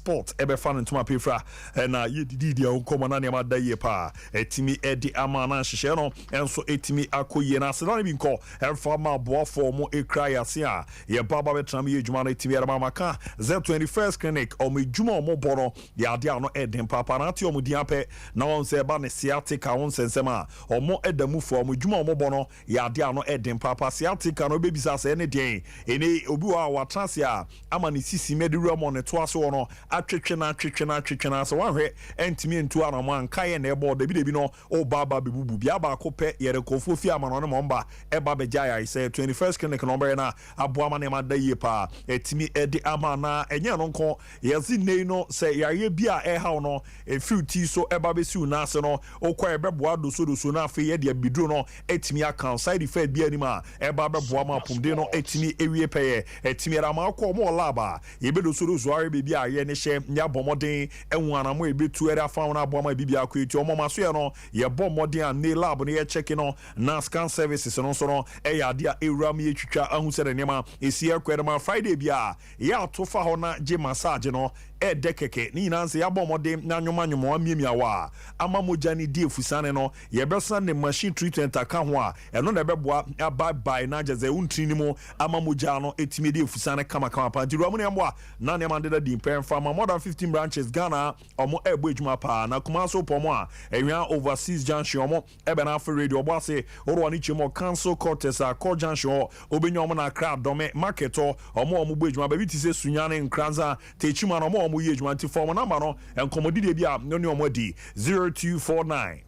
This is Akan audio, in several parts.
sport ebe fan ntoma pefra na yedidi dia nkoma na ne ma da ye pa etimi edi ama na hyehyɛ no enso etimi akoye na asena bi nkɔ ɛfa ma boafo mo ekra yase a ye baba betram ye dwuma no etimi erama maka Z21st clinic o me dwuma o mo boro ya de ano eden papa na ate o mo dia pɛ na won se ba ne sciatica won sensem a o mo edamu fo o mo dwuma o mo boro ya de ano eden papa sciatica no bebisa se ne den ene obi wa trance a ama ne sisi meduru mo ne to aso no atwetwe na so wanhwe entimi entu anamo ankaye na ebo da bi no o baba bebubu bia ba ko pɛ yere kofo fi ama no ne momba eba beja ya say 21st clinic number na aboa ma ne ma da ye pa etimi edi ama na enye no nko yezi nei no say yaye bia ha no fruity so eba be siu na ase no okwa ebeboa do na afi ye de biduro no etimi account side effect bia ni ma eba beboa ma pomde no etimi ewie pɛye etimi era ma ko mo laba yebe do so are be bia ye ne hye nya bomoden enwu anamo ebetu era fa na aboa ma bibia ko eti omo maso ye no ye bomoden a ne lab no ye check no na scan services no so no e ya dia ewram ye twitwa ahu se de nema esi ekwerema Friday bia ye atofa ho na je massage no e de keke ni nanse ya bomoden na nwoma amiamia wa ama moja ni die fusane no ye besan ne machine treatment aka ho a eno na beboa bye na jeze untrini mu ama moja no etimi die fusane kama pa diru ne mboa na ne mandeda di pen from more than 15 branches Ghana omo ebo ejuma pa na kuma so pomo a enwa overseas junction omo ebe na for radio obo ase oro ni chimo cancel cortes a core junction obenyo omo na kra dome market omo bo ejuma ba bi ti se sunyane nkranza techima no omo ye ejuma ti form number no enkomodi de bia no ne omo di 0249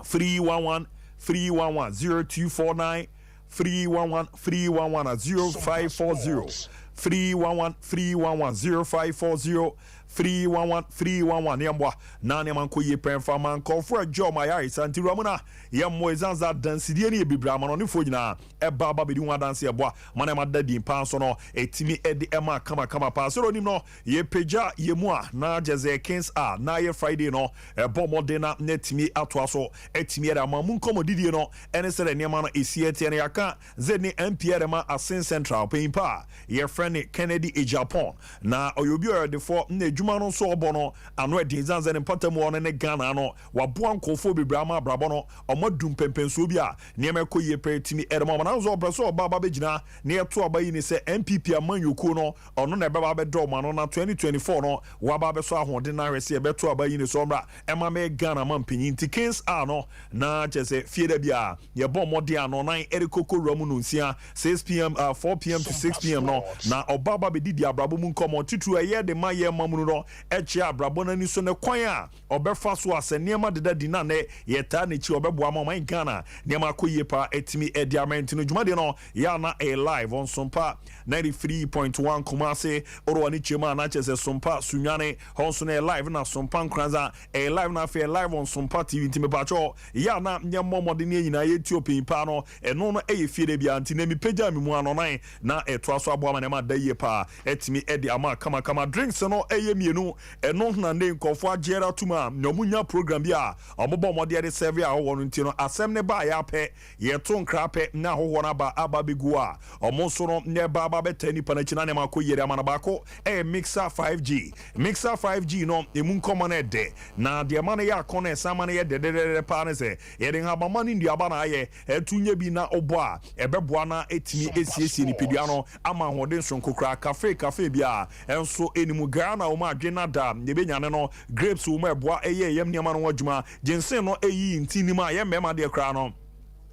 311 0249 311 at 0540 311 311 yambwa na ne man ko ye penfa man ko for job my eyes anti ramuna yammo ezanza dansidie ne bibra ma no ne fo nyina e baba bedi hu adanse eboa mana ma dadi pan so no etimi edi ema kama pa so nim no ye peja ye mu a na jeze kings a na ye Friday no e bomodena netimi ato aso etimi era ma mun komodidie no ene sere ne ma no esiete ne yaka zeni MPR ma Asin Central pimpa ye friend Kennedy e Japan na oyobi de for na ejuma no so obono ano e dizanze ne patamu ono ne Ghana no waboa nkofo bebrama brabo no omadum pempenso bi a ne ma koye pretimi erema na zo obraso baba begina ne eto abayi ne se MPP amanyoko no ono na beba be do ma no na 2024 no waba be so ahode na hwese e beto abayi ne so mbra ema me Ghana mampinyi ntikins a no na chese fieda bia ye bom mode ano nan erikoko ramu no nsia 6 pm 4 pm to 6 pm no na obaba be didi abrabo mu nkomo titu eye de ma ye mamu no eche abrabo na ni so ne kwan a obefa so aseniema deda di na ne yeta ne chi obeboa ma man Ghana niema koye pa etimi ediament no dwumade no ya na a live on Sompa 93.1 Kumase oro ani chema na chese Sompa sunyane honso na live na Sompa nkranza a live na fe live on Sompa TV ntime bacho ya na nyemmo mode ne nyina ye Ethiopia pa no eno no eye fie de bia ntine mi pagya mi mu anonan na eto aso aboa ma ne ma da ye pa etimi edi ama kama drinks no eye mienu eno na ne nkofo agera tuma nyamunya program bia omobo mode de serve a wo no ntino asem ne ba ya pe ye to nkra pe na hoho na ba aba begu a omo so no ne ba ba betani pa na china ne makoyere ama na ba ko mixer 5G no emu nkoma na de na de ma na ya akọ na esama na ye de pa na se ye de ha ba ma ni ndia ba na ye etunye bi na obo a ebeboa na etimi esiesie ni pedua no ama hoden sonkokra cafe bia enso enimu Ghana o ma adwena da ye be nyane no grapes o ma eboa eye yem niama no adwuma jinsen no eyi ntini ma ye mema de kra no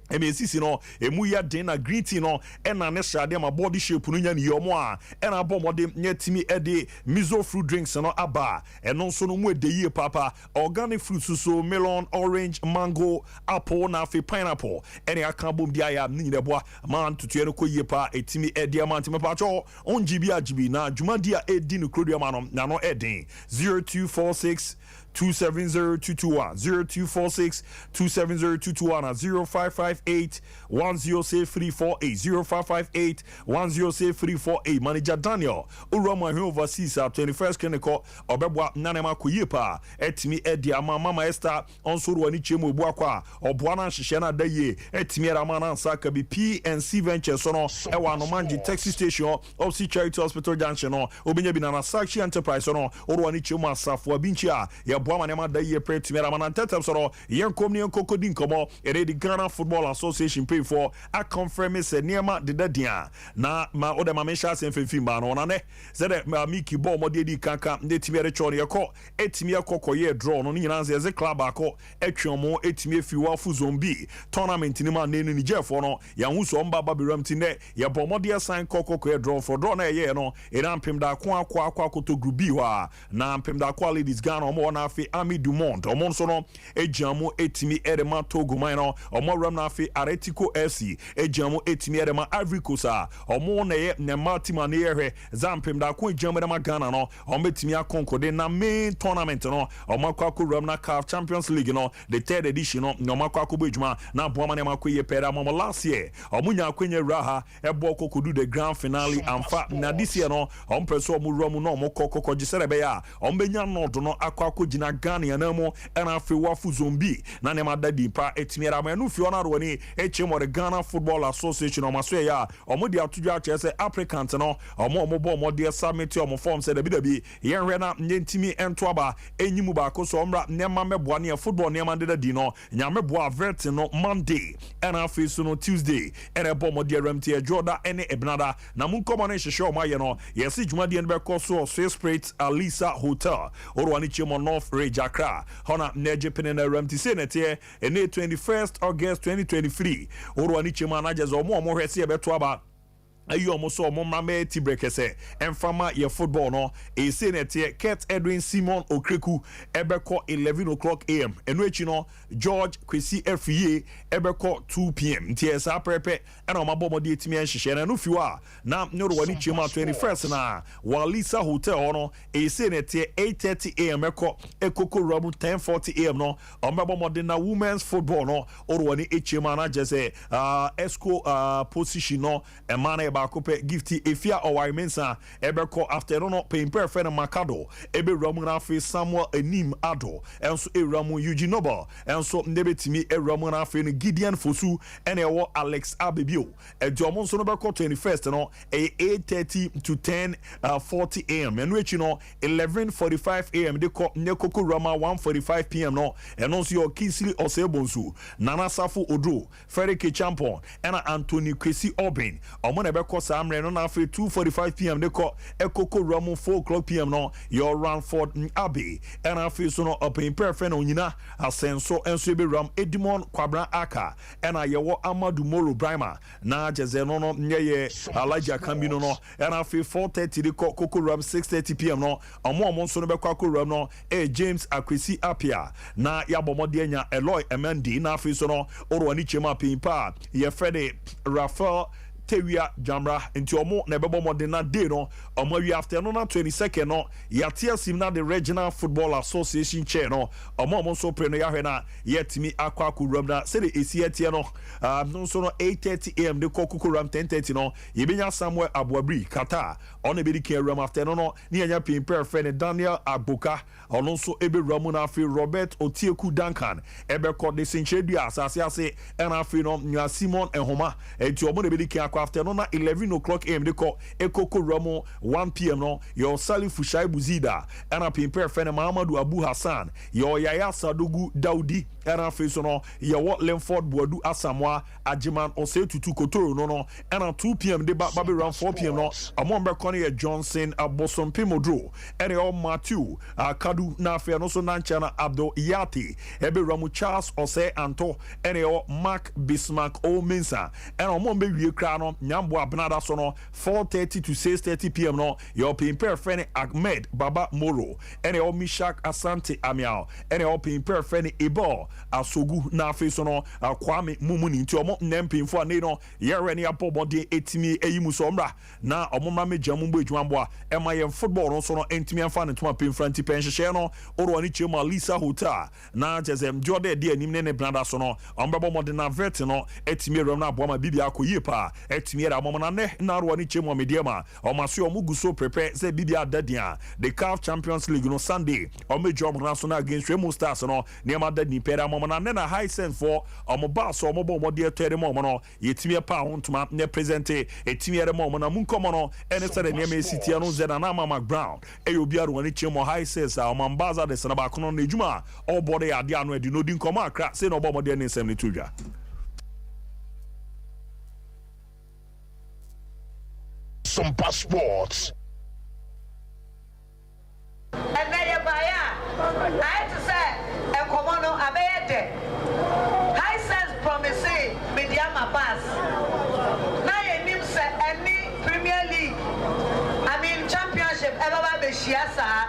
MSC no emu ya den na green tea no ena ne shade ma body shape no nya ne yomo a ena bomode nya timi ede miso fruit drinks no aba eno so no mu ede yie papa organic fruits so melon orange mango apple na fe pineapple ene aka bom dia ya ni ne boa man tutu ene ko yie pa etimi ede man timi pa cho onji bi ajibi na djuma dia edi no krodua ma no na no eden 0246 270-221 0246-270-221 0555 0558 106348 0558 106348 manager Daniel Uroma overseas 21st clinical obebwa nanema kuyipa etimi edi ama mama Esther onsoro ani chemu buakwa oboana nhihye na daye etimi era na saka bi PNC Ventures no ewa no manji taxi station of Charity Hospital Junction no obenya bi na Sachi Enterprise no oro ani chemu asafo abinchi a ye boama ne ma daye pretimi era na tetem so no yenkom ne nkokodi nkomo ere di Ghana Football Association pay for a confirm se niema de dadia na ma ode ma mensha se mfimfim ba no na ne se de ma miki ball mo de di kanka de timi ere cho ne yekọ etimi ekọkọ ye draw no nyina se ze club akọ etwemo etimi efiwa fu zombi tournament ni ma ne ni jefo no ya hu so mba babiram ti ne ye ball mo de sign kokọ ye draw for draw na ye no era mpem da akọ to group B wa na mpem da akọ ladies Ghana mo na afi Ami Dumont omo so no ejiamo etimi erema Togo man no omo ram na afi Aretico FC ejiamo etimi erema Ivory Coast omo na ye ne matima na ye zampem da akọ ejiamo erema Ghana no omo etimi akonkode na main tournament no omo akọ ram na CAF Champions League no the third edition no omo akọ bejuma na boama ne makọ ye pera omo last year omo nya akwenye raha ebo kokodu the grand finale amfa na this year no omo preso omo ram no omo kokoko gisere be ya omo benya no do no akọ gina Ghana na mo na afi wafu zombi na ne madadi pa etimi era ma no fi ona ro ni echemo the Ghana Football Association omo so ya omo di atuju ache se applicant no omo bo omo de submit omo form se dabi yen hwe na ntimi ento aba enyimu ba ko so omra ne ma meboa ne football ne ma de di no nya meboa vert no Monday na afi so no Tuesday ere bo mo de RMT Jordan ene ebnada na mun komo ne hwehwe omo aye no yesi dwuma de be ko so Swiss Spirit Alisa Hotel orwani chemo North Ridge Accra hona neje pene na RMT senete ene 21st August 2023 orwani chemo na jezo omo hwese ebeto aba ayo mo so mo mama ti brekese enfama ye football no e senete Kurt Edwin Simon Okreku ebeko 11 o'clock am eno echi no George Kwesi Efie ebeko 2 pm ntiesa prepe ena ma bomo de etimi enhihye na no fiwa na nyoro wani chima 21st na Walisa Hotel no e senete 8:30 am ekoko robu 10:40 am no omabo de na women's football no oro wani echima na jese esco position no emane bakope gifty efia owai mensa ebeko after no pay perfect Makado ebe ramu na fe Samuel Enim Ado enso eramu Eugene Noble enso ndebetimi eramu na fe Gideon Fosu ene ewo Alex Abebio edomo nso no beko 21st no 8:30 to 10:40 am eno echi no 11:45 am de ko nekoko rama 1:45 pm no eno nso yo Kinsley Osebonsu Nana Safo Odo Ferike Champon ena Anthony Kwesi Obin omo na beko samre no na afi 2:45 pm de ko ekoko ramu 4 pm no your Ranford Abbey and afi so no open perfect no nyina asenso enso be ram Edmond Kwabra Aka and ayewo Amadu Moro Brima na jeze no no nyeye Alaja Kambino no and afi 4:30 de ko koko ram 6:30 pm no omo so no be kwa ram no James Akwesi Apia na yabomode anya Eloy Emendi na afi so no oro ani chema pimpa ye Freddy Rafael Tewia Jamra into omo na bebo modena day no omo wi afternoon na 22nd no yatia sim na the Regional Football Association chair no omo so pre no ya hwe na yetimi akwa kuram na se de esi etie no no so no 8:30 am de kokuram 10:30 no yebenya Samuel Abuabri Kata on be di keram afternoon no ni anya pimper friend Daniel Agboka ono so ebe ramu na afi Robert Otieku Duncan ebe ko de sinchedua asase ase na afi no nya Simon Ehoma enti omo de be di afternoon na 11 o'clock am de ko ekoko ramo 1 pm no your Salifu Shaibu Zida and pimper friend Muhammadu Abu Hassan your Yaya Sadogu Daudi and face no your Lemford Boadu Asamoah Ajiman Ose Tutu Kotoro no and 2 pm de baby around 4 pm no among Berkone Johnson Abosom Pimodro and all Matthew Kadu na fe no so nanchana Abdul Yati ebe Ramu Charles Ose Anto and all Mark Bismarck O Mensa and among be crano nyambo abnada so no 4:30 to 6:30 pm no your pimper friend Ahmed Baba Moro and all Mishak Asante Amiao and all pimper friend Ibo asogu na afi so no Kwame mumu ni nti omo nempinfo ane no yere ne abobode etimi eyimu so mra na omo ma meja mu gbo edwambo a ema ye football no so no entimi amfa ne toma pinfranti penhye no oro ni chema Lisa Hotel na jezem jode de anim ne blanda so no ombebo mode na vet no etimi rom na aboama bibia akoyie pa etimi era momo na ne na oro ni chema mediama omaso omugu so prepare say bibia dadia the CAF Champions League no Sunday omejo mo national against Remo Stars no niam dadi pera momo na ne na high sense for omoba so omobo mode etere momo no yetimi pa hontuma ne present etimi era momo na munkomo no ene sere niam esitia no zena na mama Brown eyobi aro ni chemo high sense a omambaza de sana ba kono na ejuma all body ade anu edi no di nkomo akra say no obo mode ne nsem ni tudwa some passports. And then you buy I had to say, a commono abede. High sense promising Mediama pass. Now you name say any Premier League. I mean championship ever be Shiasa.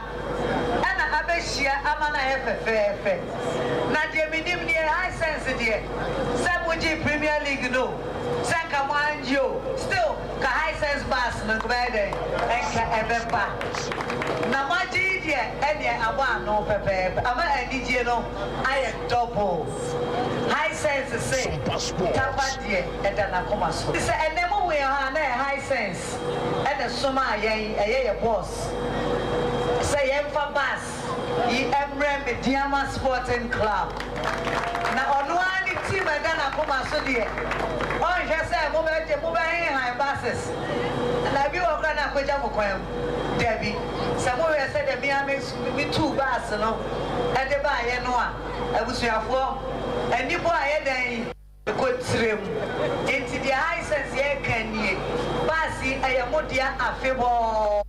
And I be Shia Amana FFF. Now you mean near high sense dear. Sabuji Premier League no. Sanka Wanjo. Still high sense pass no bede. And Ebepa. Namaji any awa no pepe. Ama any no I am double. High sense say Tapadi and then I come as this and never we are high sense and the summer a boss. Say Emfa Bass, Emrem Diama Sporting Club. Now on one team and then I come as dear. Oh, just say mobile high passes. And I be working at Pajamo Debbie. Somewhere said that me two bars, no, and the buy no one. I was your floor, and you buy a day. Good trim into the high sense, yeah, can ye? Bassy, I am what dear a fable.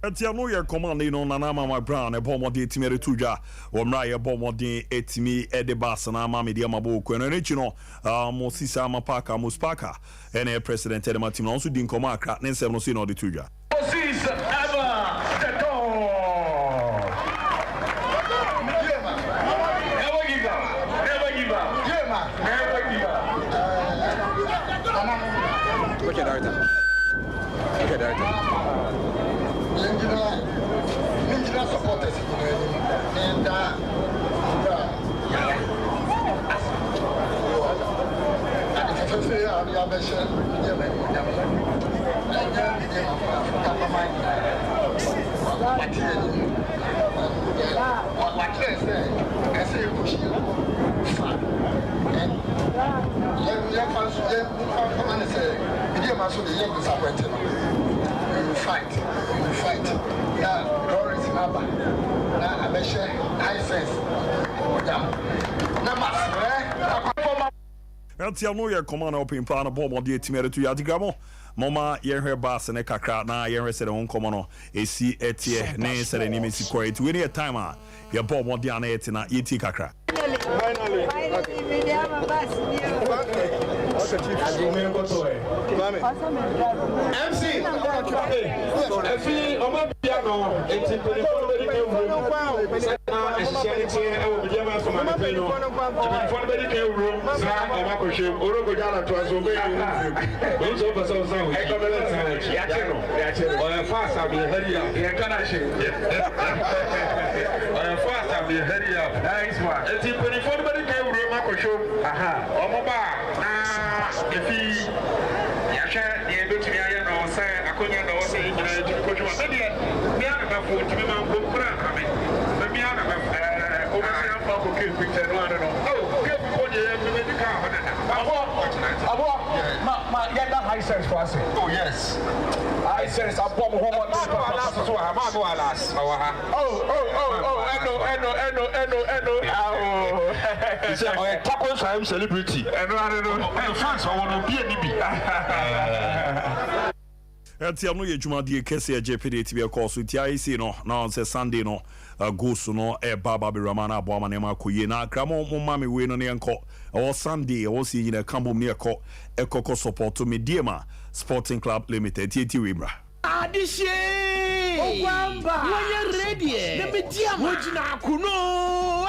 Etia no ye command no na mama Brown e bomode etimi retudwa wo mra ye bomode etimi ede bas na mama media mabo ko no nechi no mo sisa mapaka mo spaka ene president ede matim no so di nkoma akra ne nsem no so no de tudwa Sisa ever the door. Never give up. Never give up. Never give up. Look at Arthur. Look at Arthur. Ninja supporters and fight. Yeah, Lawrence Naba. Now I measure high sense. Etia no ye command open plan na bomode etimi retu ya digramo mama ye hwe bas ne kakra na ye hwe sere won komo no esi etie ne sere ni mesi quality we need time a ye bomode ana etina yeti kakra Finally, Mediama pass. MC. Efi ọmọ bia no enti telefone be di wuro. Na ehihie e wo bia ma so ma pe no. Telefone be di wuro. Sa ọmọ ko hwem. Orogo jala to aso be yi. Wọ́n so pese o san. E ko be san. Ya che no. O fast am ye hurry up. Ye kana she. O fast am ye hurry up. Nice one. Enti telefone be di wuro ma ko hwem. Aha. Ọmọ ba na efi ya hwe ye do tiri aye no se akonya no se nyina tiri ko juma. Se de mi ana ba fo timi ma ko kura ame. Mi ana ba o ba se afa ko ke picture no ana no. Oh, ke ko je me di ka ho na. Abo ma ya da high sense for us. Oh yes. High sense abo mo ho mo so ha ma mo alas. Eno. Oh, taco time celebrity. Eno fans I want to be any bi. Etia no ye dwuma de kese ya JPD tibia call so tia isi no na on say Sunday no go so no e baba be ramana abo ama na makoye na kramo mo mame we no ne enko o Sunday o si nyina kambom ne ekoko support me diema Sporting Club Limited eti we bra adishe ogwamba woye ready ne mediama wojina kuno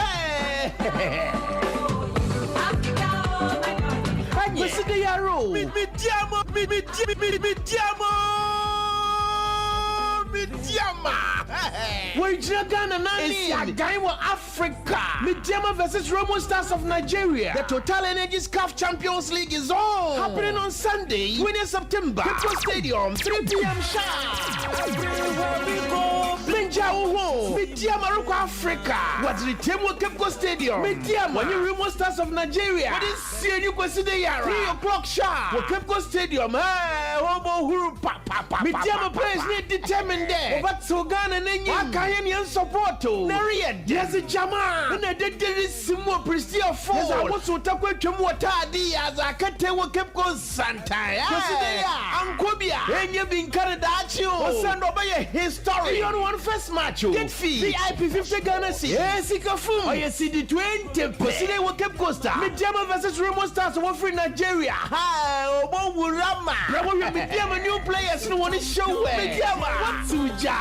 Where Ghana is a guy with Africa. Midiama versus Romo Stars of Nigeria. The Total Energies CAF Champions League is on. Happening on Sunday, 20th September. Cape Stadium, 3 p.m. sharp. Everywhere we go, Blinja Uho. Midiama Roko Africa. What's the team with Cape Stadium? Midiama. When you Romo Stars of Nigeria. What is seeing you consider Yara? 3 o'clock sharp. With Cape Stadium. Hobo Huru Papa. Midiama players need determined there. But so Ghana and Kenyan support. Nariad. Yes, a Jama. And I did this more prestige of four. Yes, I was to talk with Chumwatadi as I can't tell what kept going Santa. Ankobia. And you've been carried at you. Send over your history. You don't want first match. Get fee. VIP 50 Ghana seats. Yes, Ikafu. Oh, you see the 20. Consider what kept Costa. Midiama versus Remo Stars of free Nigeria. Hi, Obo Wurama. Bravo, Midiama new players no one is show. Midiama. What's Uja?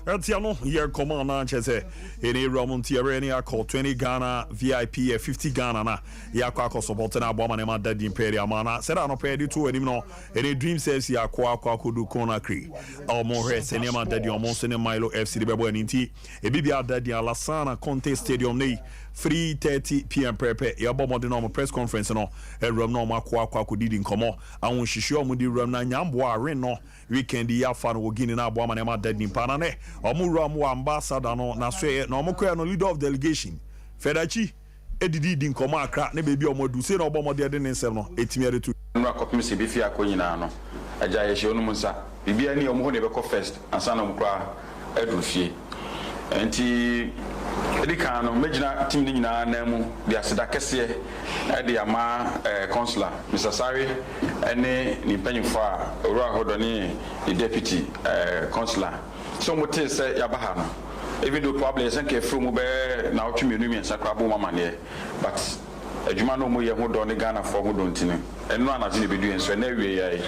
Etiano, here command na chese. Any Roman Tiare any call 20 Ghana VIP 50 Ghana na. Ya kwa support na boma na Daddy Imperial mana. Said no pay the two no. Any dream says ya kwa kudu kona kri. Or more rest any man Daddy or Monsignor Milo FC the bebo ninti. E bibia Daddy Alasana Conte Stadium ni. 3:30 p.m. Pepe. Ya bomo de normal press conference no. E rom no makwa kudidi nkomo. Awon shishio mu di rom na nyambo are no. Weekend ya fa no gini na boma na Daddy Impana ne. Omura mu ambassador no na so na omukwa no leader of delegation Fedachi edidi di nkomo akra ne bebi omodu se na obomode de nsem no etimiere tu no akopim se bi fi akonyina no aja ye hye onum nsa bibia ni omo ho ne beko first ansa na omkra edufie enti edika no megina team ni nyina na mu dia seda kese ede ama consular Mr. Sari ene ni panyifo a owura hodoni the deputy consular so mote say yabaha no even though probably say ke from be na otwemi no mi sakrabo mama ne but adwuma no mo ye ho do ne Ghana for ho do ntini eno anaje ne bedu enso na wie yai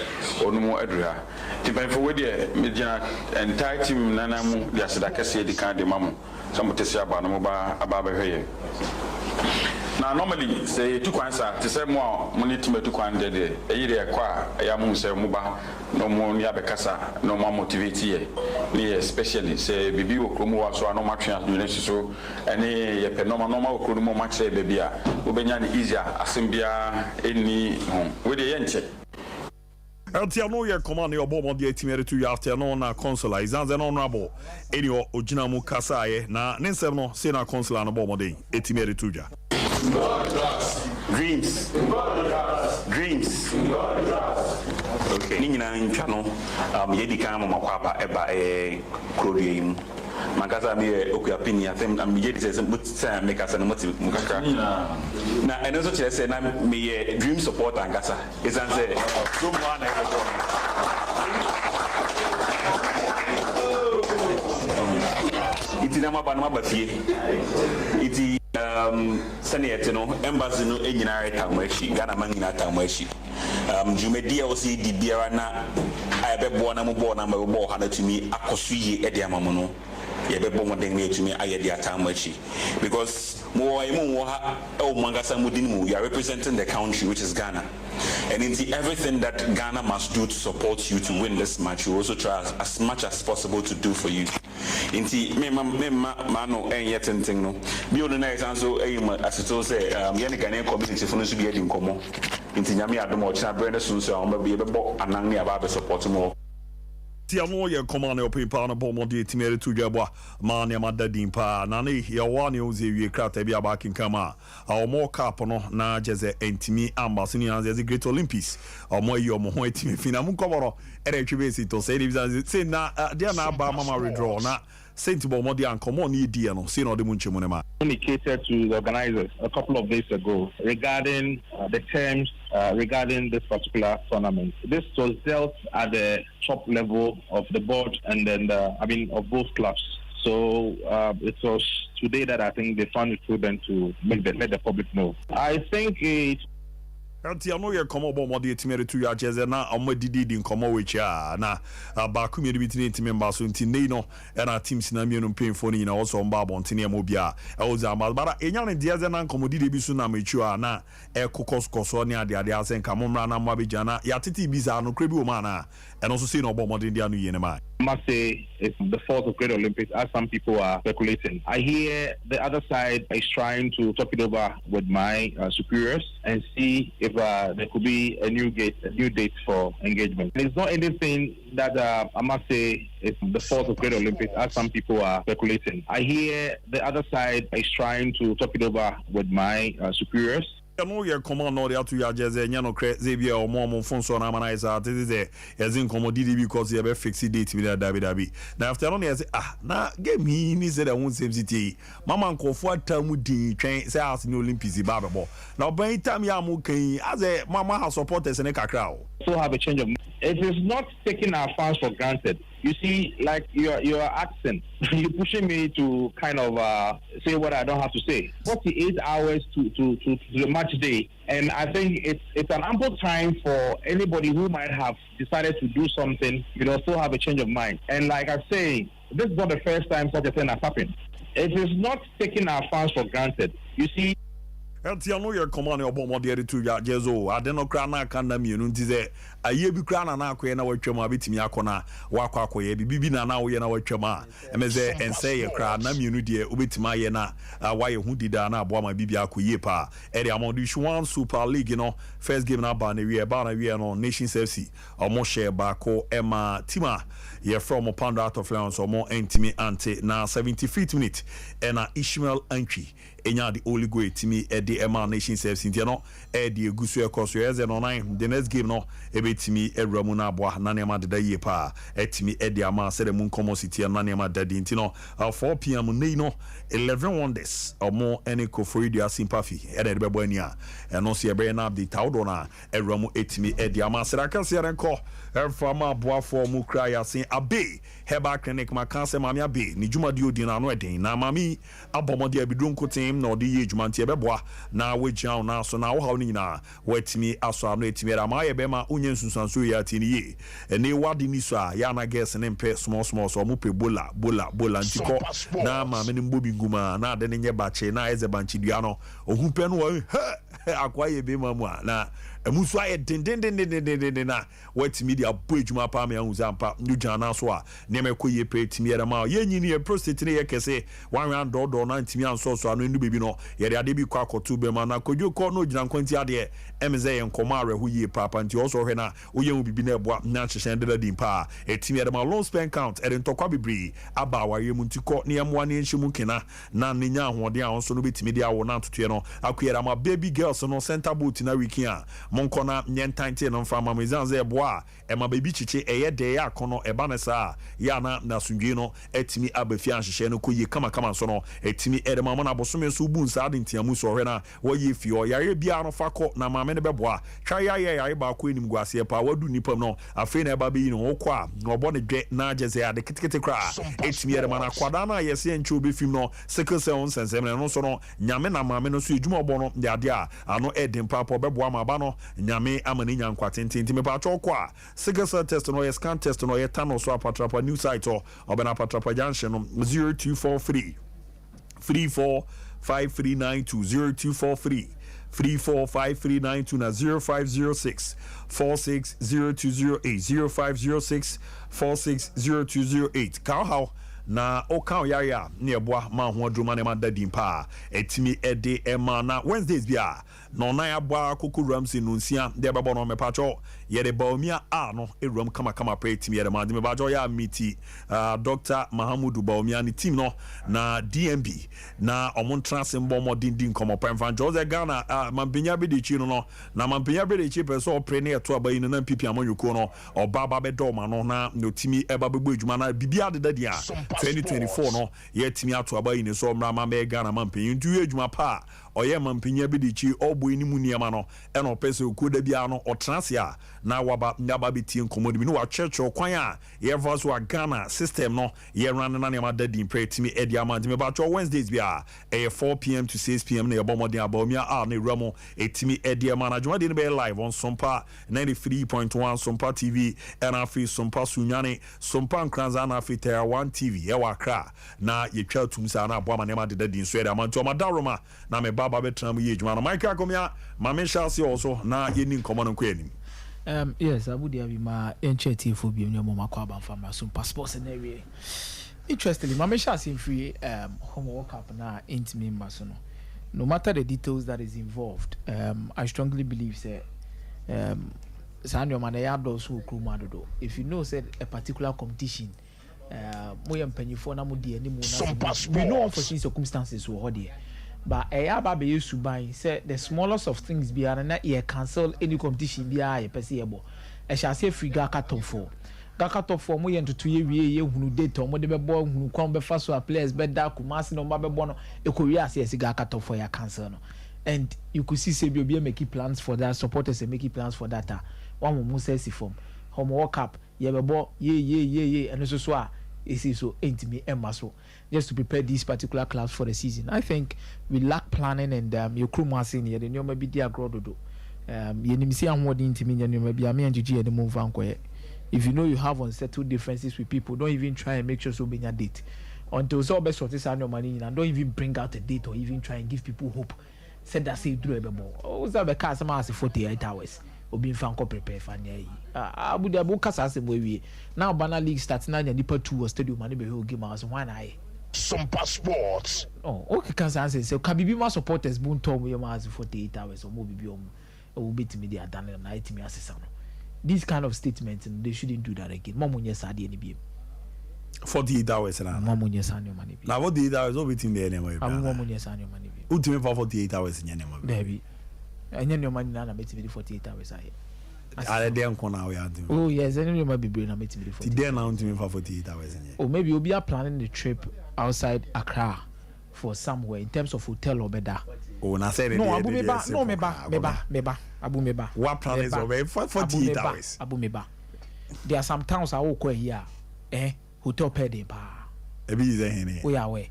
onu mo adura ti ban for we de medina entire team nana mu dia seda kese di kan de mamu so mote say aba no mo ba aba ba hweye na normally say tu kwansa te say mo mo ni timatu kwan de eyire kwa ya mu say mo ba no mo ni abekasa no mo motivate ye ni especially say bibi okromo wa so no matwe adwene so ene ye pe no ma okromo match say baby a obenya ni easier asembia eni ho we de ye nche Etiano ye command your bomb the etimere to you after no na consular is an honorable any ojina mu kasaye na nsem no say na consular no bomb dey etimere to ja Dreams. Okay. Nina ntwa no yedi kan mo kwapa eba krodie yi mu. Makasa me okuya pini atem am yedi say mutsa make asa no mukaka. Na eno so chese na me dream support angasa. Isan say so mo na iti na maba fie. Iti Senate no embassy no enyina retamachi Ghana mangina tamachi jumedi o si di biara na ayebebo na mo bo na mabo ha na tumi akosuye ede amamu no yebebo mo den na tumi ayede atamachi because mo ha o mangasa mudin mu you are representing the country which is Ghana. And in everything that Ghana must do to support you to win this match, you also try as much as possible to do for you. Inti me no yet thing no. Be on the next answer as it say yene Ghanaian community for no to be heading komo. Inti nyame adom o china brand so so on be bebo anan ne aba be support mo. Tiano ye command your paper na bomb the etimere to jabwa man ya Daddy Impa na ne ya wani oze wie krata bia ba kinkama a mo cap no na jeze entimi ambassador ni anze Great Olympics o mo yi o mo ho etimi fina mu koboro ere twebesi to say say na dia na aba mama withdraw na Saint Bomodi and come on ED no say no de munchemu ne ma. Communicated to the organizers a couple of days ago regarding the terms regarding this particular tournament. This was dealt at the top level of the board and then of both clubs. So it was today that I think they found it prudent to let the public know. I think Ati ano ye komo bo mode etimere tu ya jeze na omodidi di nkomo wechi a na ba ku mi bitini etime mba so nti nei no na teams na mienu mpemfo ni na also mba abontene mo bia e oza bara enya ne jeze na nkomodidi bi so na mechu a na e kokoskoso ne ade asen ka momra na mwa beja na ya titi bi za no krebi o ma na and also see no bo mode dia no ye ne ma. I must say it's the fourth of Great Olympics, as some people are speculating. I hear the other side is trying to talk it over with my superiors and see if there could be a new date for engagement. It's not anything that I must say it's the fourth of Great Olympics, as some people are speculating. I hear the other side is trying to talk it over with my superiors. No ye command no ya to ya jeze nya no kre zebia o mo phone so na mana isa teze yazin commodity because ye be fix date bi da dabi na after no ye say na game hi ni say da won same city mama nkofo atamu din twen say as ni Olympics ba bebo na ban time ya mu kan as mama ha supporters ne kakra o so have a change of. It is not taking our fans for granted. You see, like your accent, you're pushing me to kind of say what I don't have to say. 48 hours to the match day, and I think it's an ample time for anybody who might have decided to do something, still have a change of mind. And like I say, this is not the first time such a thing has happened. It is not taking our fans for granted. You see. Ati ano ye command obo modere tu ya jezo adeno kra na aka na mienu ntize aye bi kra na akoye na watwam abetimi akona wakwa akoye bibi na wo ye na watwam a emeze ense ye kra na mienu de obetima ye na waye hu dida na abo ma bibi akoye pa ere amodu Shootout Super League first game na ba na wie no Nations FC omo share ba ko ema tima ye from Panda out of Lions omo entimi ante na 75th minute ena Ishmael Antwi enya the only go etimi the Emma Nations FC no the egusu ekoso eze no 9 the next game no ebetimi ewramu na aboa na nema deda ye pa etimi the ama sere mun komo city na nema dadi ntino 4 p.m. nei no 11 wonders omo ene kofoidia sympathy ede de bebo ania eno se ebe na update awdo na ewramu etimi the ama sere akase renko efama aboa for mu kra ya sin abe heba clinic makanse mami abe ni juma di odi na no eden na mami abomode abidronko team na odi ye juma ntie beboa na wejian na so na wo haw ni na watimi aso ano etimi ra ma ye be ma onye nsunsanso ya tini ye ene wadi ni so a ya na guess ne mpe small so mu pe bola ntiko na ma me ni mbobi nguma na ade ne nye bache na eze banchi dua no ohun pe no akwa ye be ma mu na emusu aye den na watimi dia bo ejuma pa me ahu zampa nduja na so a ne me koye pe etimi ra ma ye nyini ye prostate ne ye kese wan ran do na ntimi anso so ano ndu bebi no ye ade bi kwa akoto be ma na kodwo ko no gina nkwanti ade emze ye nkoma arehu ye papa nti also hwe na oye hu bibi na eboa na hyehyen de din pa etimi ra ma loan spend count ere ntokwa bibri aba waye mu ntiko ne yamwa ne nhyimu kena na nenya ahode a onso no betimi dia wo na ntoto ye no akuyera ma baby girls no center boot na wiki a monko na nyentante no mfa ma mezanze eboa ema baby chiche eye de ya kono eba ne sa ya na sundwe no etimi abafi anhyehyen no koye kama so no etimi ere ma na bosome so bu nsa ade ntiamu so hwe na waye fi o yare bia no fako na ma me ne beboa twa yare ba ko enim guase pa wadu nipam no afi na eba be yi no okwa no obo ne dwe na ageze ade kitikiti kra etimi ere ma na kwada na yese enche obi fim no sickle cell nsensem no so no nyame na ma me no so ejuma obo no de ade a ano edin papa beboa ma ba no nyame amani nyankwa tenti me pa chokwa sickle cell test no ye scan test no ye tano so apatrapa new site o obena apatrapa junction no 0243 345392 0243 345392 na 0506 460208 0506 460208 how na okan yaya ne eboa ma ho adruma ne ma dadin pa etimi ede ema na Wednesdays bia no na aboa Koko Ramsey no nsia de bebo no mepacho ye de baomia a no eruam kama pa etimi ye de ma de me bajo ya miti Dr. Mahamudu Baomia ni team no na DMB na omon transmbo mo dindin komo pa mfa Jose Ghana mampenya be de chi no na mampenya be de chi pe so pre ne eto abayi na pipi amanyuko no obaba be do ma no na no timi eba be ejuma na bibia de dadia 2024 no ye timi ato abayi ne so mra ma be Ghana mampenya ntu ejuma pa oye mampinya bi di chi obo ni mu niema no e no pese okuda bia no otransia na waba ndaba betie nkomo bi no wa church okwan a ye verse wa Ghana system no ye run na niema dadin pray timi e dia man timi ba cho Wednesdays bia e 4 p.m. to 6 p.m. na ye bomodin abomia na ramo etimi e dia man adwuma de be live on Sompa 93.1 Sompa TV and afi Sompa Sunyane Sompa Nkranza na afi Terra 1 TV e wa kra na ye twa tumsa na aboa manema de dadin so e da man to madaroma na me baba betram ye adwuma no Michael Akomia ma me shall also na ye ni nkomo no kwanim. Yes, I would have my enchantment for being your mama kwaba from my Sompa Sports and area. Interestingly, my shall seem free homework up now into me masono. No matter the details that is involved, I strongly believe that Sanyo man those who do. If you know said a particular competition, we know unforeseen circumstances will hold here. But baby used to buy say the smallest of things be and not cancel any competition be a perceivable. I shall say free Gaka top 4. Gaka top 4 more into 2 years who date or more the boy who come be first or players bed dark who mass no mabe bono a Korea says Gaka top 4 your cancel. And you could see say be making plans for that, supporters and making plans for that. One more says form. Home World Cup, ye bo ye and so is so intimate and muscle just to prepare these particular clubs for the season. I think we lack planning and your crew massing here, then you may be there grodo. You need see I'm wording to me and you may be a me and GG at the move on. If you know you have unsettled differences with people, don't even try and make sure so being a date. Until so best what is on your money and don't even bring out a date or even try and give people hope. Said that say do a more. Oh, that because I'm asking 48 hours. Obi fanko prepare for nya yi abu de abu kasa asem we now banner league start na nya nipa 2 stadium mani be ho game house one eye Sompa Sports oh okay kasa say so kabibi ma supporters bun tom we ma 48 hours o mo bibi o mo betimi dey adan na itimi asesa no these kind of statements they shouldn't do that again mom nya sade ni bi 48 hours na mom nya sane mani bi na 48 hours o betimi dey na mom nya sane mani bi ultimate for 48 hours nya na ma baby anya no man na metimi 48 hours aye are dey nko na we adu oh yes anya no man be na metimi 48 today na ultimate for 48 hours nya or maybe you'll be planning the trip outside Accra for somewhere in terms of hotel or better. Oh na say no abu meba no meba abu meba what plan is over for 48 hours abu meba there are some towns I will call here hotel paid in pa e bi ze hene we are we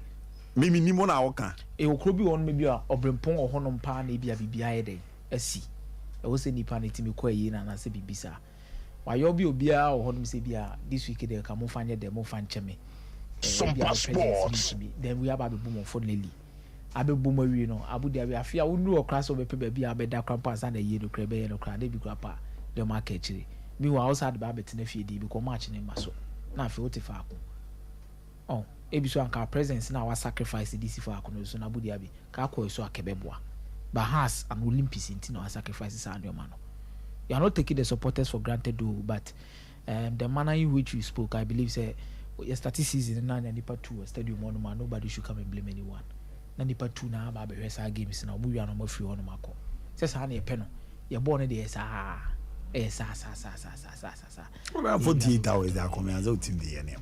mimi ni mo na woka e okro bi won maybe a obrempon ohonom pa na bia bibia yede asi e wo se nipa na timi kwa yi na se bibisa wa yo bi obia ohonom se bia this week dey ka mo fanye dem mo fan cheme Sompa Sports then we have abebu mo for lely abebu mo wi no abu dia we afia wo nu okra so be pe ba bia abeda kwampa sa na ye no kra be ye no kra na bi kwapa de market chiri mi wa outside ba betina fie di bi ko match ne maso na afi wo te fa ko oh ebiso anka presence na wa sacrifice this for akono so na budi abi ka ko so akebeboa but has an Olympics in na sacrifices and your man you are not taking the supporters for granted though but the manner in which you spoke I believe say yesterday season na nipa 2 stadium on man nobody should come and blame anyone na nipa 2 na ba be hwesa games na obu wi na mafiri on mako say sa na ye pe no ye ball no dey sa well 48 hours that come as out team dey na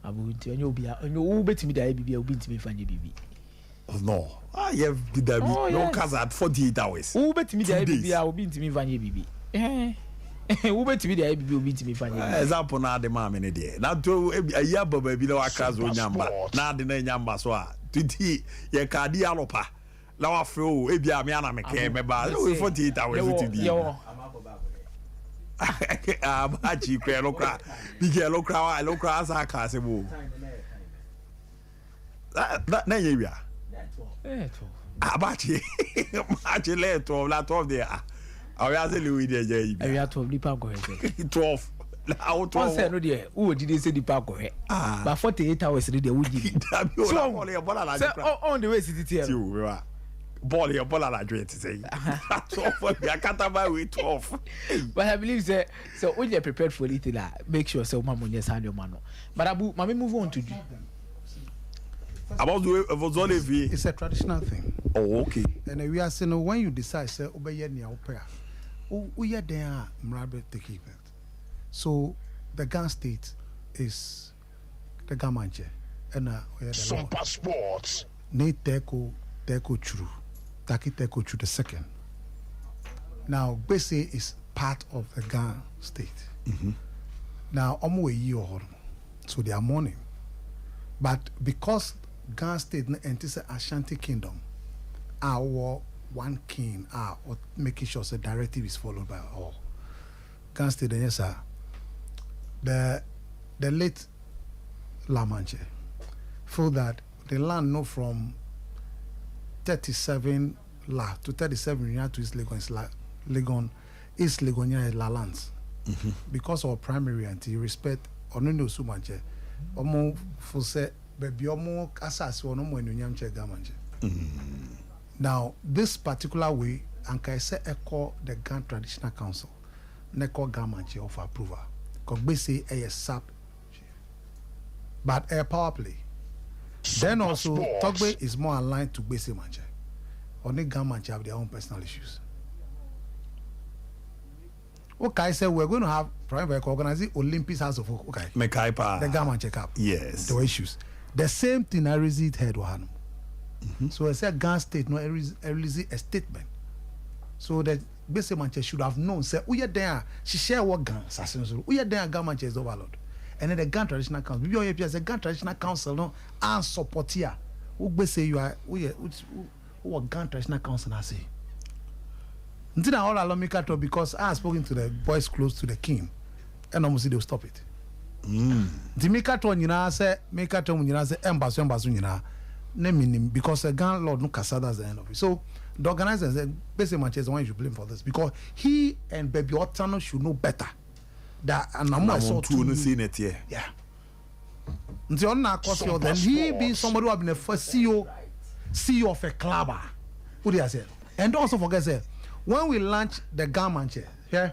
abu nti onye obi onye betimi da bibi obi ntimi fanye bibi no you have did that no cause at 48 hours betimi da bibi obi ntimi fanye bibi betimi da bibi obi ntimi fanye example na de ma me ne de na to ayi ababa bi na wakaza onyamba na de na nyamba so a titi ye ka di alopa la wa fro e bia me ana me ke me ba 48 hours to di abachi kwe lokra bige lokra asa ka se bo na ye wia abachi match le 12 la 12 there awia se le wi de je yi awia 12 lipa go he 12 la out 12 say no there who did they say lipa go he but 48 hours dey who give so on the way city here ball here ball la dread say 12 we akata by we 12 but I believe say so when you prepared for it make sure so mamunye sand your man but abu mama move on to do about the it's a traditional thing. Oh, okay. And we are saying when you decide say obey near opera we are there mrabe take it. So the Ghana state is the Gamanje and Sompa Sports ne teko churu Takiteko to the second. Now, Bese is part of the Ghana state. Now, almost a year old, so they are mourning. But because Ghana state enters Ashanti Kingdom, our one king, or making sure the directive is followed by all. Ghana state, yes, sir. The late Lamanche feel that the land no from 37 La to 37 Rinya to East Legon is Legon, East Legonia is La lands. Because of primary anti respect or no so much. Omo for say baby omo asas or no more in Yamche Gamanche. Now, this particular way, and I say echo the Ghana Traditional Council, Neko Gamanche of approval. Because basically a SAP, but a power play. Then also, Togbe is more aligned to Bese Manche. Only Gamanche have their own personal issues. Okay, I said we're going to have private organizing Olympics House of Folk. Okay, the Gamanche Cup. Yes, there were issues. The same thing I received head one. So I said Ghana state no release a statement. So that Bese Manche should have known. Say, we are there. She share what Ghana. We are there. Ghana Manche is overload. And then the Ghana Traditional Council. Maybe you have the Ghana Traditional Council no and support here. Who Bese you are? Who Ghana Traditional Council I say. Until now all allow me to because I have spoken to the boys close to the king, and almost they'll stop it. The make to nyina say make to nyina say embassy nyina. Naming because the Ghana Lord no Casada at the end of it. So the organizers said basically Manchester one you should blame for this because he and Baby Otano should know better. That and I'm so to see it here. Yeah. Until now, then he being somebody who have been a first CEO of a club. Who do I say? And also forget say when we launch the Gamanche, yeah,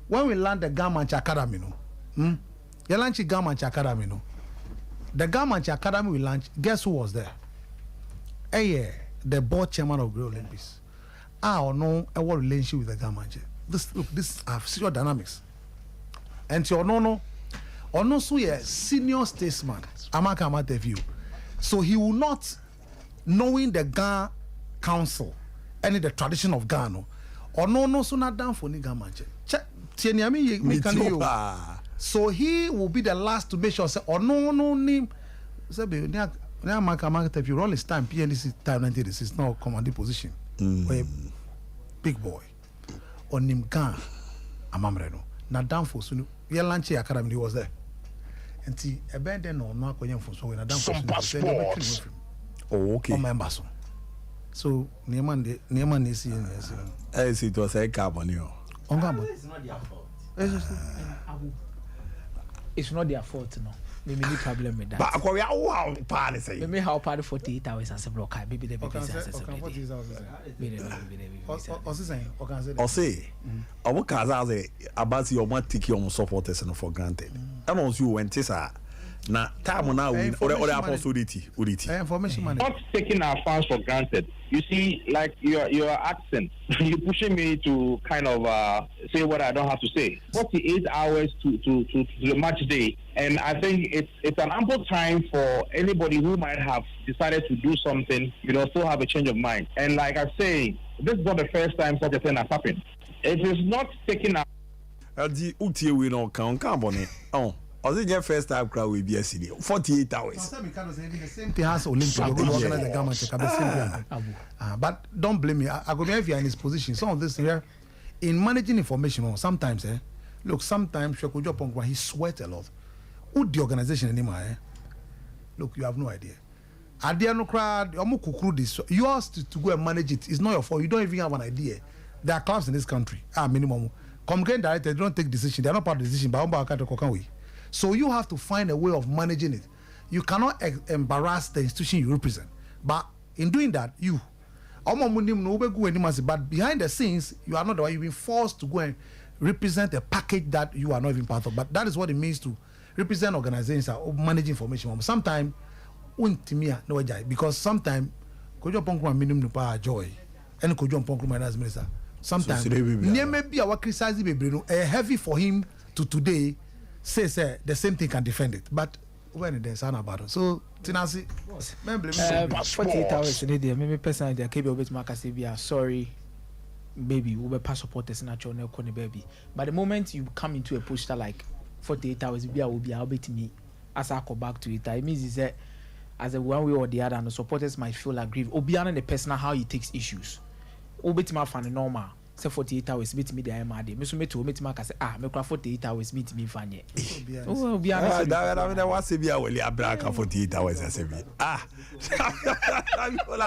when we launch the Gamanche Academy, no, you launch the Gamanche Academy, no, the Gamanche Academy we launch. Guess who was there? The board chairman of the Olympics. I know what relationship with the Gamanche. This are serious dynamics. And so no, so a senior statesman. Amaka view. So he will not, knowing the Ghana Council, any the tradition of Ghana, or no, so not down for the Gamanche. So he will be the last to make sure. Say, or no name. Now, if you roll his time, PNDC time 1986 now commanding position. A big boy. On him Ghana, Amamreno. Now down for Sunu. We launch academy was there. And see, a band then or not going for so when I down for Sunu. Oh, okay. Members. So Neman is in as it was a carbon. It's not their fault. It's not their fault, no. Maybe no problem with that. But wow, party say. Maybe how party 48 hours as a block. Maybe the baby or say, I work as about your matiki on supporters and for granted. And also when Tessa now time now win or opportunity. Information not taking our fans for granted. You see, like your accent, you're pushing me to kind of say what I don't have to say. 48 hours to the match day, and I think it's an ample time for anybody who might have decided to do something, still have a change of mind. And like I say, this is not the first time such a thing has happened. It is not taking our. The UTA we don't count bonnet. Oh. I think your first time crowd will be a city 48 hours. The same thing has Olympics. Organize the government. But don't blame me. I go if you are in his position. Some of this here in managing information. Sometimes, look, sometimes he sweat a lot. Who the organization anymore? Look, you have no idea. Idea no crowd. Yours to go and manage it is not your fault. You don't even have an idea. There are clubs in this country. Minimum. Communicating directors don't take decision. They are not part of the decision. But so you have to find a way of managing it. You cannot embarrass the institution you represent. But in doing that, but behind the scenes, you are not the one. You've been forced to go and represent a package that you are not even part of. But that is what it means to represent organizations or manage information. Sometimes, because sometimes, joy and minister. Sometimes, maybe our criticizing heavy for him to today. Say the same thing can defend it, but when there's an about it. So Tinasi. 48 hours in a day. Me personally, I keep a bit more sorry. Baby, we will pass supporters natural no baby. But the moment you come into a poster like 48 hours, will be I'll bet me as I go back to it. It means is that as a one way or the other, and the supporters might feel aggrieved. Obiana the personal how he takes issues. Obet my fan normal. Say 48 hours meet me the MRD. Me so me to meet my say me 48 hours meet me fan ye. Oh Obiana. That was be a well abraka 48 hours as be. I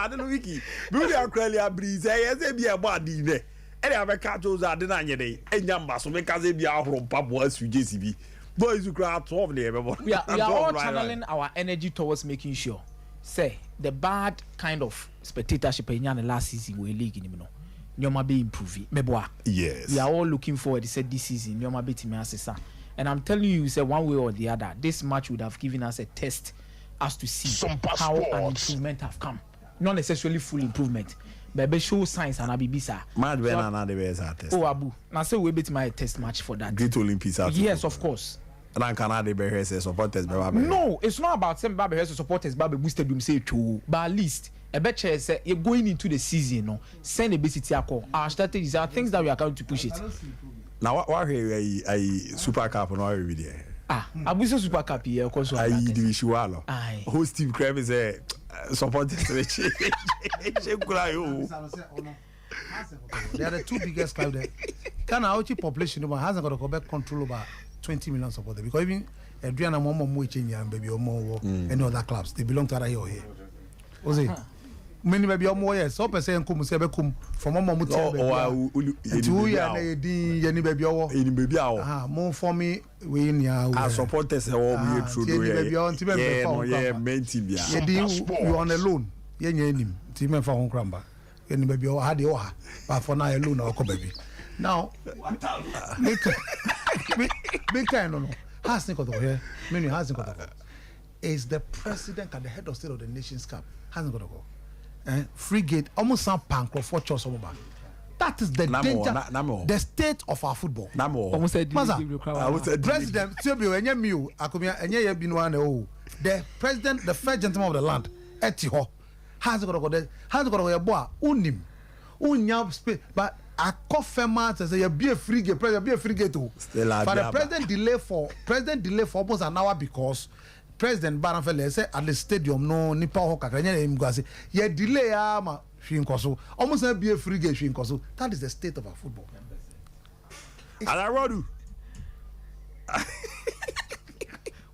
don't know wiki. Bury a clearly breeze. Yes, be a body there. Any other catchers are denying day. And Yamba so make us be our from Papua to JCB. Boys who cry 12 there. We are all channeling our energy towards making sure. Say the bad kind of spectatorship in the last season we league in the Nyoma be improving. Yes. We are all looking forward to say this season. Nyoma be team assessor. And I'm telling you, say one way or the other, this match would have given us a test as to see Sompa how Sports. an improvement have come. Not necessarily full improvement, but show signs and abibisa. Mad when another way is a test. Oh Abu, now say we bet my test match for that. Great Olympics. Yes, of course. And can add the bear supporters. No, it's not about some Baby supporters. Baby boosted them say true, but at least a better say you're going into the season. No, send a basic call. Our strategies are things that we are going to push it. Now, what a Super Cup on our video? I say Super Cup here, of course. I division. Host Steve Krem is a supporters. They are the two biggest clubs there. Ghana Auchi population hasn't got to go back control over 20 million supporters because even Adriana Momo Muichin and baby or more any other clubs they belong to Arayo here. Was it? Many baby or more yes, so per se come from Momo Mutu. 2 years any baby or any baby hour. More for me we in our supporters all be true. Yeah, main team. You on a loan. Yeah, him. Team for home cramba. Any baby or had you but for now alone or baby. Now, big time no. Hasn't got here. Many hasn't got to go. Is the president at the head of state of the Nations Cup hasn't got to go. Frigate almost some punk for choice over. That is the danger. The state of our football. Almost said president Tibio and Yemu Akumia and Yabino. The president, the first gentleman of the land, Etiho, hasn't got to go there. Hasn't got to go boy. Unim. Unyab space, but I coffee man says you be a frigate, president be a frigate too. But the president delay for almost an hour because President Baranfele said at the stadium no nipa hoka kanya him go say ye delay ama Shinkoso almost be a frigate Shinkoso. That is the state of our football. Alarodu.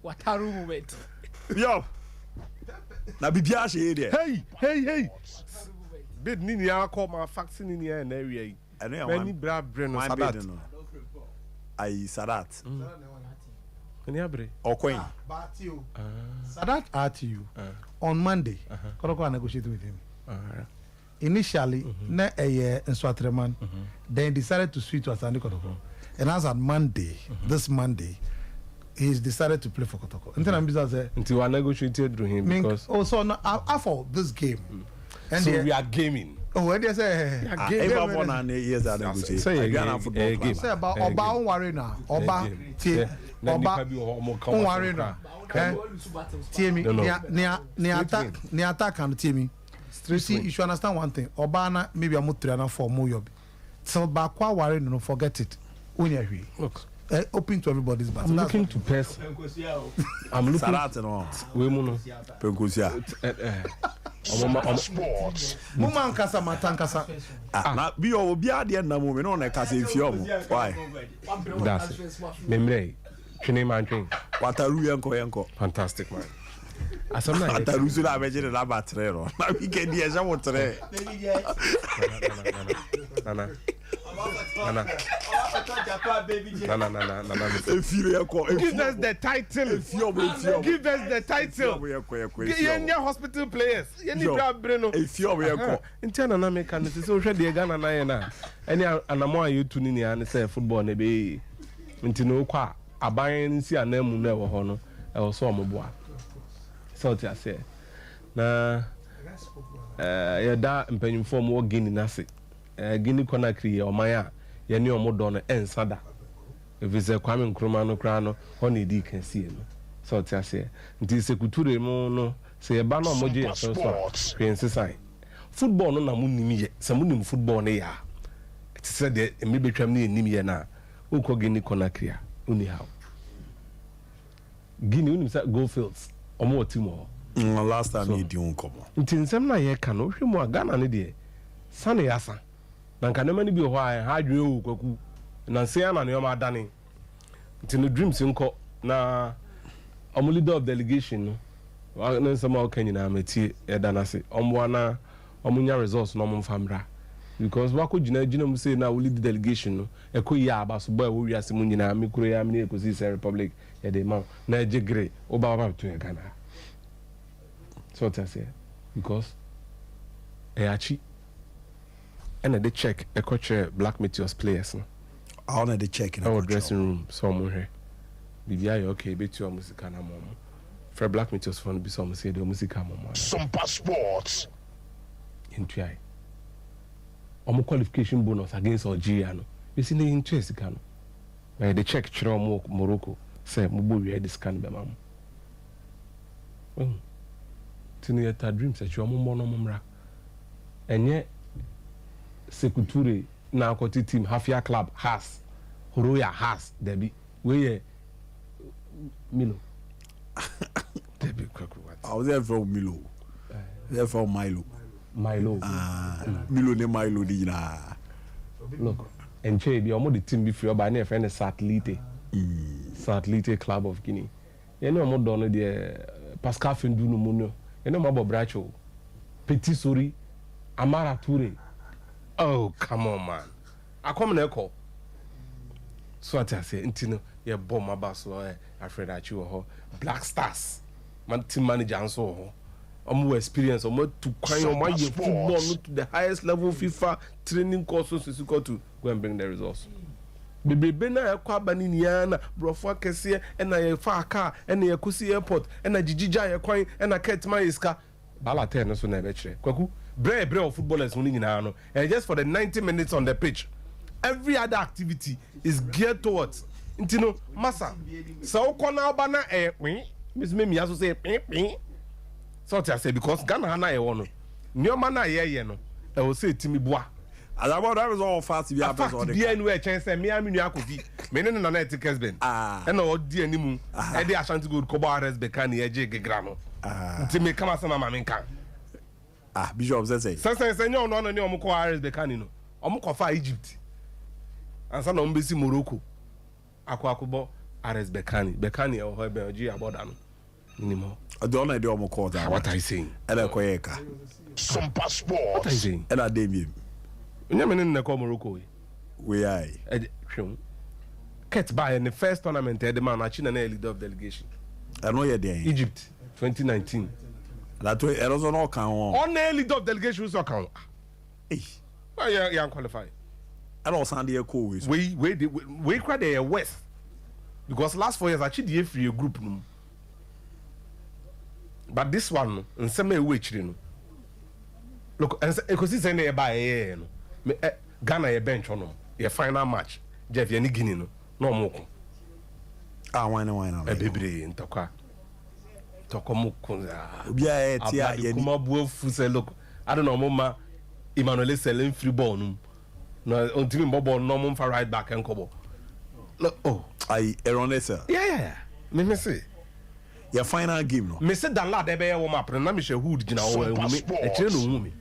What a moment. Yo. Na bibia she here. Hey. Bid nini ya call my vaccine nini ya na area. Many bra brain no Sadat. Ai Sadat. Any abre. Okwen. Sadat at you on Monday. Koroko negotiate with him. Initially, na a Nswatreman, then decided to switch to Asante Kotoko. And as on Monday, this Monday, he's decided to play for Kotoko. Until I negotiated with him because also after this game. And so we are gaming. Oh, when they say game say about Oba Warina, Oba T Oba Warina. Team ni attack and team. You see, you should understand one thing. Obana maybe I'm not for Moyobi. So Bakwa Warina, no forget it. Look. Open to everybody's back. I'm looking to pass. I'm looking. Muma nkasa matankasa. Na bi obi ade na mu me no na kasa efiom. Why? That's memre. Twene man twin. Wataru yenko. Fantastic man. Asamna wataru so na beje na batre no. Na weekend ye ja wotre. Nana. Give us the title. Give us the title. Yenye hospital players. Yenye bra breno. Intana na me kan se so hwe de Ghana na ye na. Eni anamo ayo tu ni an say football na be. Ntino kwa aban nsi anamu na wo ho no. E wo so omoboa. So ti ase. Na ya da mpanyimfo mo Guinea na se. Guinea Conakry omaya ye ne omodo no ensada evise Kwame Nkrumah no kra no ho ne di kan sie no so ti ase nti sekuture mu no say a ban on moji so inside football no na munnim ye se munnim football ne ya it said the maybe twam ne nim ye na ukọ Guinea Conakry uni how Guinea unim say Goldfields omo team last time you do komo ntinsem na ye ka no hwe mu Ghana ne de sane yasa na nka nema ne bi ho a ha dwe o kwaku na nse ya na ne ma adane ntino dreams nko na omo leader of delegation no wa na nsema o kanyina ameti edana se omo na omunya results no mo famra because wako gina mu say na we lead delegation no ekoyi abaso boy wo wiase mu nyina me kuro ya me ekosi say republic e dey man na ejegre oba to Ghana so tell say because achi and they check a coach Black Meteors players no all na they check in our dressing room so mo here bibia okay betu o music na mo for Black Meteors for be so mo say the music mo Sompa Sports into ai omo qualification bonus against Algeria no you see the interest kan no they check chiro mo Morocco say mo bo wi this kan be mam tini eta dreams that you mo no mra enye Sekuture na akoti team Hafia club has Horoya has debi we Milo debi kwaku what I was there from Milo there from Milo Milo ne Milo di na look enche bi omo the team bi free oba na friend Satellite Club of Guinea ye no omo do no de Pascal Fendu no mo no ye no mo bobracho Petit Sori Amara Toure. Oh, come on, man. I come na call. So I say, Intino, you bomb my boss, afraid that you are Black Stars. Man, team manager and so on. I'm more experienced, I'm more to cry on my football to the highest level FIFA training courses is equal to go and bring the results. Baby, na kwa baniniana, brofwa kese, and I far car, and I kusi airport, and I jijija ya coin, and I ket my iska. Balate no so na betre. Kwaku. Brave of footballers winning in Arno, and just for the 90 minutes on the pitch, every other activity is geared towards Intino Massa. So Kona Bana Miss Mimi also say so I say because Ghana Hana one new mana no I will say Timmy Bois. As about that was all fast to be fast to be anywhere chance and me Yakovi. Meaning on that tickets ben. And all dear Nimu. And they are trying to go Kobares Becani Ejeg Grano. Timmy Kamasana Maminka. Bishop say no omo ko RS Bekani no omo ko fa Egypt ansa na ombesi Morocco akwakubo RS Bekani e ho be oji aboda no minimo ado na de omo ko that what I saying ela ko yeka Sompa Sports what I saying ela dey me nyame ne ko Morocco we ai hwem ket by in the first tournament the man achina na leader of delegation I know you there Egypt 2019 that way it also not count on the leader of delegation so count why you qualify I don't sound the cool we cry the West because last 4 years actually the free group no but this one in some way no look and because it's any by no Ghana a bench on your final match Jeff yani Guinea no more why no e bebre ntokwa Tokomo Obia etia ye kuma buo fuse look I don't know mama Emmanuel selling free ball no ontimi bobo no mo fa right back and kobo look oh I erroneous yeah me say your final game no me say dan la de be wo map na me hwe hood gina wo me e kire no hu me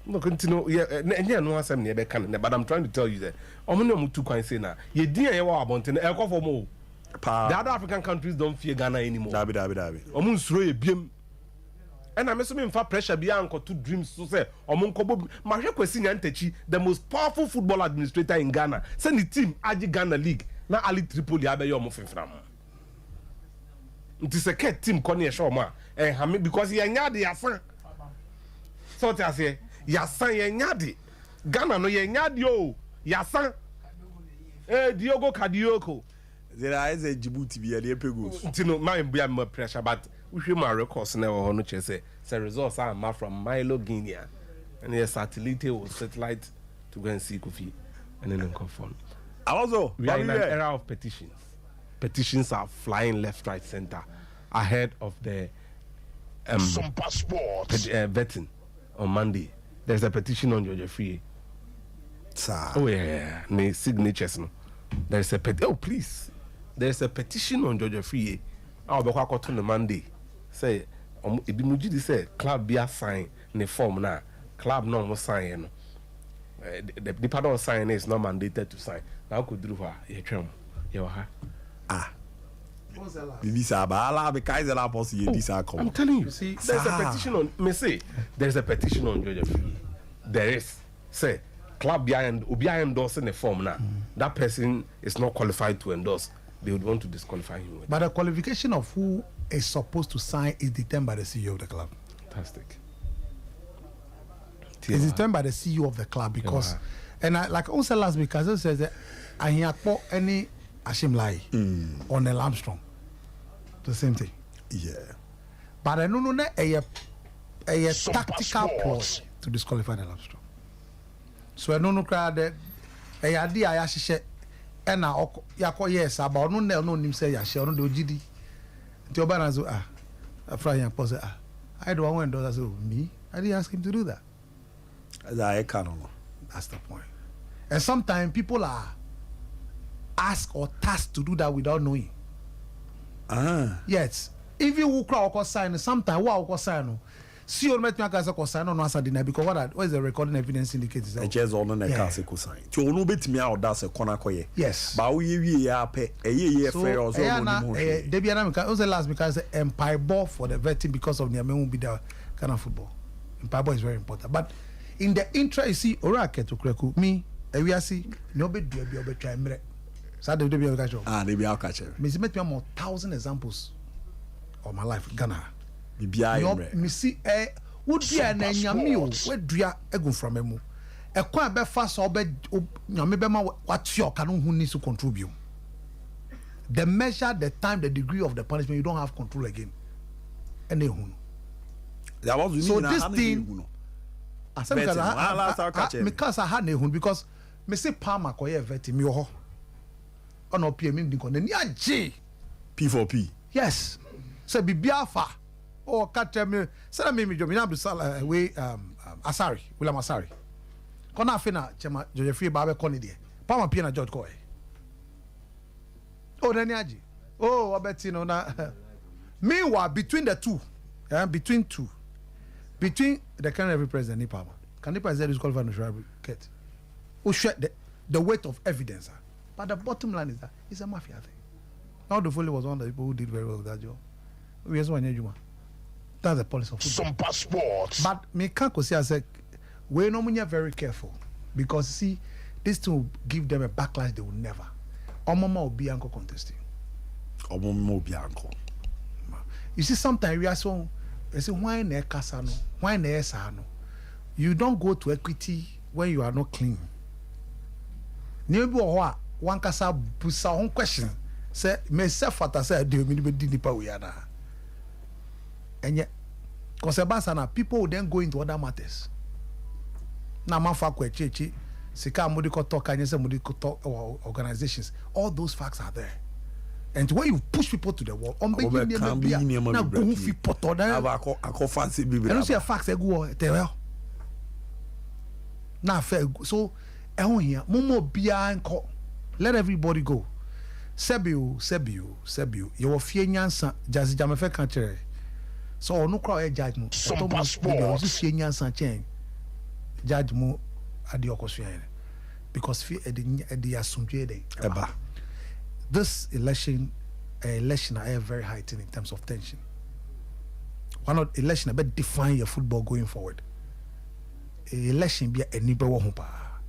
no continue yeah no asem ne be kan but I'm trying to tell you that omo no mu tu kwan say na ye din ye wa abonte na e ko for mo the other African countries don't fear Ghana anymore. Dabi. Omun suro ye biem. And I meso me mfa pressure bia anko to dreams so say omun kobo ma hwe Kwesi Nyantachi the most powerful football administrator in Ghana. Send the team Aji Ghana League na Ali Tripoli abeyo omo fenfram. It is a cat team koni e show ma hame because ye nya de yasan. So te ase yasan ye nya de. Ghana no ye nya de o yasan. Diogo Kadioko. There is a Djibouti be a pegos. Ntino my be more pressure but we hear my records na ho no chese say results are ma from Milo Guinea and the satellite to go and see Kofi and then confirm. Also, we are in an era of petitions. Petitions are flying left, right, center ahead of the Sompa Sports. Vetting on Monday. There's a petition on Georgia Free. Sir. Oh yeah, the signatures. No, there's a please. There's a petition on Georgia Free. I'll be quite on the Monday. Say, it be mujidi say club be a sign in the form now. Club no more sign. The department of sign is not mandated to sign. Now could do her. I'm telling you, see, there's a petition on me say there's a petition on Georgia Free. There is say club behind endorsing the form now. That person is not qualified to endorse. They would want to disqualify him. But the qualification of who is supposed to sign is determined by the CEO of the club. Fantastic. It's determined by the CEO of the club because, and I, like also last week, as I said, that I hear any Ashim Lai on the Armstrong. The same thing. Yeah. But I don't know a tactical plot to disqualify the Armstrong. So I don't know that a idea I actually and now yes about no him say ya share no the OGD. The Obanazo Friday and pose I don't want to do me. I didn't ask him to do that. I can't know. That's the point. And sometimes people are asked or tasked to do that without knowing. Yes. If you will crowd or sign, sometimes what sign. See you met me as a sign on answer dinner because what is the recording evidence indicates that just on the case sign. To no bit me out that's a corner koye. Yes. But we pay a year fair or so. Debiana was the last because empire ball for the vetting because of the won't be the kind of football. Empire ball is very important. But in the interest, you see, Orake to Kreku, me, we are see, nobody be try me. So they be catch up. They be out catch. Me see me more 1,000 examples of my life Ghana. Me see would be an enyami we dua egu from emu. E kwa be fa so be nyame be ma what your can who needs to contribute. The measure, the time, the degree of the punishment, you don't have control again. And so this thing because I had nehun because me say Palmer koye veti me ho. Ono pie me ndiko na ni age P4P. Yes. So bibiafa o katre me say me jomi na Abdul we Asari, William Asari. Kona afina chema George Free ba be koni de. Palmer pie na George koye. Oh na ni age. Oh obeti no na. Meanwhile between the two, between the current every president and Palmer. Can the president is qualified to get? Who share the weight of evidence? But the bottom line is that it's a mafia thing. Now the Foley was one of the people who did very well with that job. We just want to that's the policy of football. Sompa Sports. But me can't say I said we're normally very careful because see this to give them a backlash they will never. Omama will be uncle contesting. Omama will be uncle. You see sometimes we are so they say why na kasano why na esano you don't go to equity when you are not clean. Maybe one kasa busa one question say me self fata say do me be nipa we na and yet because people will then go into other matters na manfa kwa chechi sika mudi ko talk and say mudi ko talk organizations all those facts are there. And when you push people to the wall, on be na go fi poto da. I fancy bibi. I don't see a facts go tell well. Na fair so ehun here momo bia nko let everybody go. Sebiu. You fie nyansa jazz jamefe kan kire. So onu kra e judge mu. Sompa Sports. You fie nyansa chen. Judge mu adi okoso yen. Because fie e di asumdwe dey. Eba. This election are very heightened in terms of tension. Why not election about define your football going forward? Election be a nibe wo ho pa.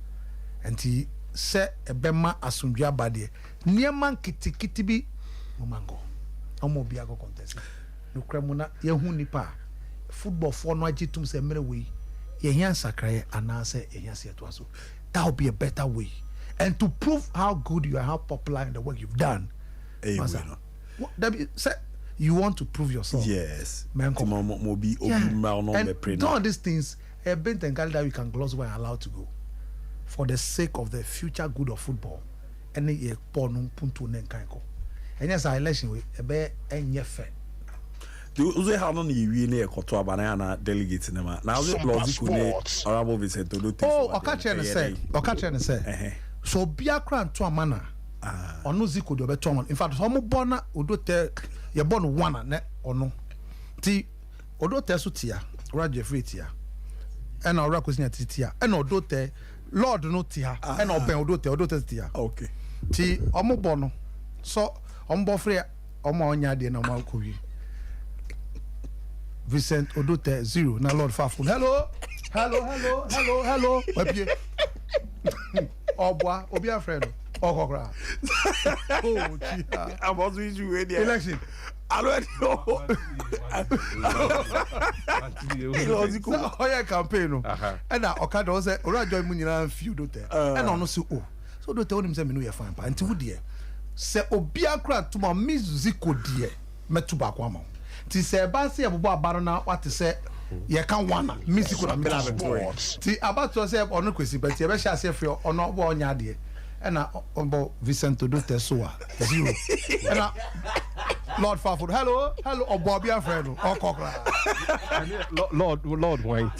Enti se ebema asundua bade. Nieman kitikiti bi momango. Omo bi ago contest. No kremuna ye hu nipa. Football for no agitum se mere we. Ye hian sakraye anase ye hian se to aso. That would be a better way. And to prove how good you are, how popular in the work you've done, you want to prove yourself. Yes. And all these things, a bent and that we can gloss over and allowed to go for the sake of the future good of football. And yes, our election we a be any fair. uze ha no yiwi ne ekoto abana na delegate ne ma na uze logic ne honorable Vincent Odote okache ne say so bia kra nto amana ono ziko de obeto amana in fact so mo bona Odote ye bon one na ono ti Odote so tia Roger Free tia and our requisition tia and Odote Lord no tia and oben Odote tia okay ti omo bono so ombo free omo onya de na ma kowi Vincent Odote 0 na Lord Fafun hello wapie obwa obi afredo okokra oh chia about you we the election already oya campaign no and okada say ora join mu nyina few Odote and ono say oh so Odote onim say me no ye fine pa nti wo de se obi akra to ma musico de metu ba kwa ma ti se ba se ebobo abaro na what say ye kan wana musico na mela be ti abato say ono kwesi but ye be sha say free ono bo onya de na ombo Vincent Odote so a 0 na Lord Fafod hello obo bia friend okokra Lord wine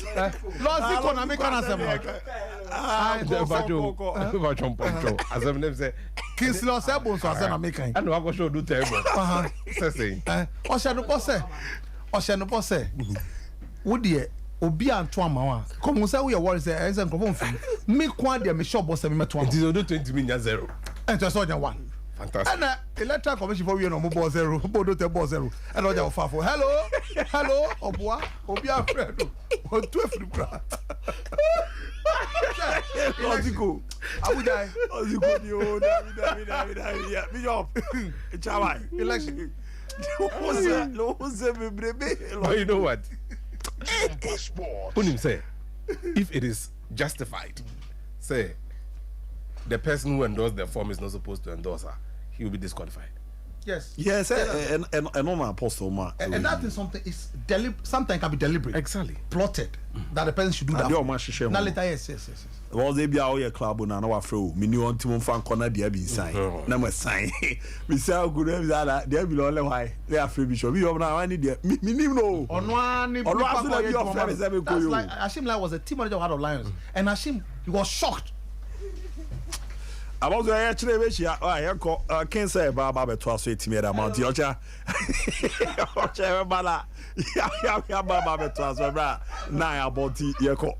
Lord Zico na me kana sem asem nem say Kinslo say bon so asem na me kan and we go show do table say o se no pose wo de obi anto ama wa come say we worry say e say nkrofo mfi me kwa de me shop boss me meto ama it is Odo 20 million 0 and just on 1 fantastic and electoral commission for we no mo 0 Odote 0 and oja ofafo hello obwa obi afredo o tu efri bra logical abuja ni o David ya bi job chawai election no se me brebe but you know what Unim say if it is justified say the person who endorsed the form is not supposed to endorse her, he will be disqualified. Yes, and on apostle ma and that is something is something can be deliberate, exactly plotted that the person should do that. Now later yes was they be our club na wa fro me ni on tim fan corner dia bi sign na ma sign me say good that dia bi only why they are free bishop you na why need me no ono ani Ashim Lai was a team manager of Lions and Ashim he was shocked. About the actually which I can't say about to us to amount yocha bala ya baba to us na about yeko